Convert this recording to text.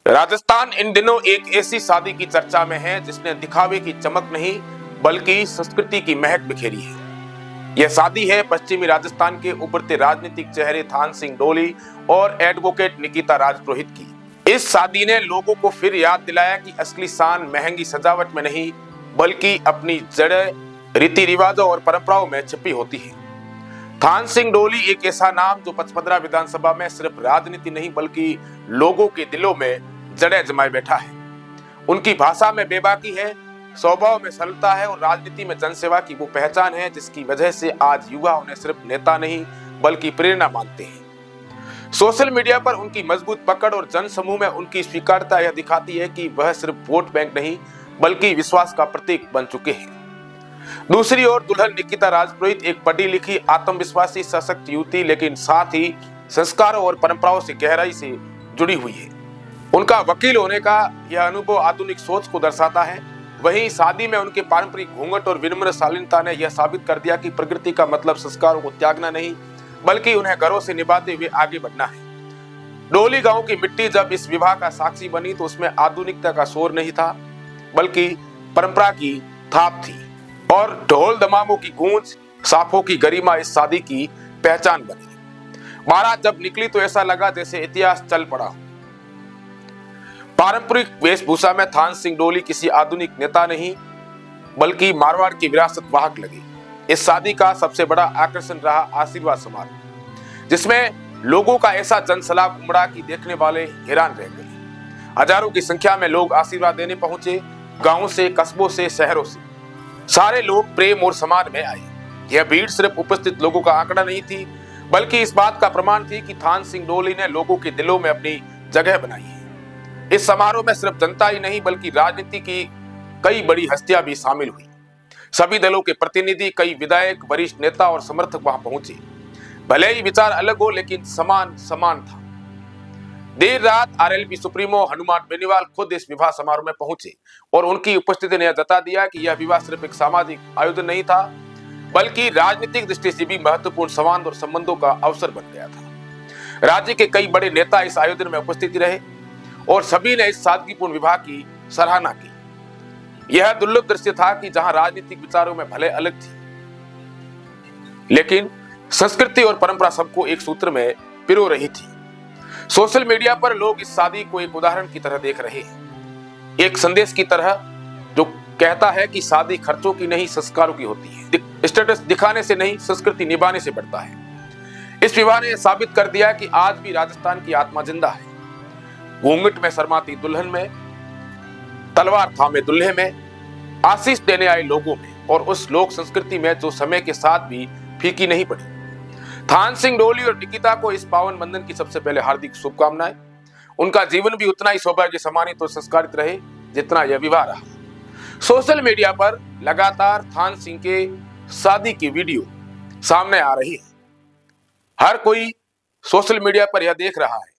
राजस्थान इन दिनों एक ऐसी शादी की चर्चा में है जिसने दिखावे की चमक नहीं बल्कि संस्कृति की महक बिखेरी है। यह शादी है पश्चिमी राजस्थान के उभरते राजनीतिक चेहरे थान सिंह डोली और एडवोकेट निकिता राजपुरोहित की। इस शादी ने लोगों को फिर याद दिलाया कि असली शान महंगी सजावट में नहीं बल्कि अपनी जड़ें, रीति रिवाजों और परंपराओं में छिपी होती है। थान सिंह डोली एक ऐसा नाम जो 55 विधानसभा में सिर्फ राजनीति नहीं बल्कि लोगों के दिलों में जड़ें जमाए बैठा है। उनकी भाषा में बेबाकी है, स्वभाव में सरलता है और राजनीति में जनसेवा की वो पहचान है जिसकी वजह से आज युवा उन्हें सिर्फ नेता नहीं बल्कि प्रेरणा मानते हैं। सोशल मीडिया पर उनकी मजबूत पकड़ और जन समूह में उनकी स्वीकारता यह दिखाती है कि वह सिर्फ वोट बैंक नहीं बल्कि विश्वास का प्रतीक बन चुके हैं। दूसरी ओर दुल्हन निकिता राजपुरोहित एक पढ़ी लिखी, आत्मविश्वासी, सशक्त युवती लेकिन साथ ही संस्कारों और परंपराओं से गहराई से जुड़ी हुई है। उनका वकील होने का यह अनुभव आधुनिक सोच को दर्शाता है। वहीं शादी में उनके पारंपरिक घूंघट और विनम्र शालीनता ने यह साबित कर दिया कि प्रकृति का मतलब संस्कारों को त्यागना नहीं बल्कि उन्हें गर्व से निभाते हुए आगे बढ़ना है। डोली गांव की मिट्टी जब इस विवाह का साक्षी बनी तो उसमें आधुनिकता का शोर नहीं था बल्कि परंपरा की थाप थी और ढोल दमामों की गूंज, साफों की गरिमा इस शादी की पहचान बनी। बारात जब निकली तो ऐसा लगा जैसे इतिहास चल पड़ा। पारंपरिक वेशभूषा में थान सिंह डोली किसी आधुनिक नेता नहीं बल्कि मारवाड़ की विरासत वाहक लगे। इस शादी का सबसे बड़ा आकर्षण रहा आशीर्वाद समारोह, जिसमें लोगों का ऐसा जनसलाब उमड़ा कि देखने वाले हैरान रह गए। हजारों की संख्या में लोग आशीर्वाद देने पहुंचे। गांवों से, कस्बों से, शहरों से सारे लोग प्रेम और सम्मान में आए। यह भीड़ सिर्फ उपस्थित लोगों का आंकड़ा नहीं थी बल्कि इस बात का प्रमाण थी कि थान सिंह डोली ने लोगों के दिलों में अपनी जगह बनाई है। इस समारोह में सिर्फ जनता ही नहीं बल्कि राजनीति की कई बड़ी हस्तियां भी शामिल हुई। सभी दलों के प्रतिनिधि, कई विधायक, वरिष्ठ नेता और समर्थक वहां पहुंचे। भले ही विचार अलग हो लेकिन समान था। देर रात आरएलपी सुप्रीमो हनुमान बेनीवाल खुद इस विवाह समारोह में पहुंचे और उनकी उपस्थिति ने यह जता दिया कि यह विवाह सिर्फ एक सामाजिक आयोजन नहीं था बल्कि राजनीतिक दृष्टि से भी महत्वपूर्ण संवाद और संबंधों का अवसर बन गया था। राज्य के कई बड़े नेता इस आयोजन में उपस्थित रहे और सभी ने इस सादगीपूर्ण विवाह की सराहना की। यह दुर्लभ दृश्य था कि जहां राजनीतिक विचारों में भले अलग थी लेकिन संस्कृति और परंपरा सबको एक सूत्र में पिरो रही थी। सोशल मीडिया पर लोग इस शादी को एक उदाहरण की तरह देख रहे हैं, एक संदेश की तरह जो कहता है कि शादी खर्चों की नहीं संस्कारों की होती है। स्टेटस दिखाने से नहीं संस्कृति निभाने से बढ़ता है। इस विवाह ने साबित कर दिया कि आज भी राजस्थान की आत्मा जिंदा है। घूंघट में शर्माती दुल्हन में, तलवार थामे दूल्हे में, आशीष देने आए लोगों में और उस लोक संस्कृति में जो समय के साथ भी फीकी नहीं पड़ी। थान सिंह डोली और निकिता को इस पावन बंधन की सबसे पहले हार्दिक शुभकामनाएं। उनका जीवन भी उतना ही सौभाग्य सम्मानित और संस्कारित रहे जितना यह विवाह रहा। सोशल मीडिया पर लगातार थान सिंह के शादी की वीडियो सामने आ रही है। हर कोई सोशल मीडिया पर यह देख रहा है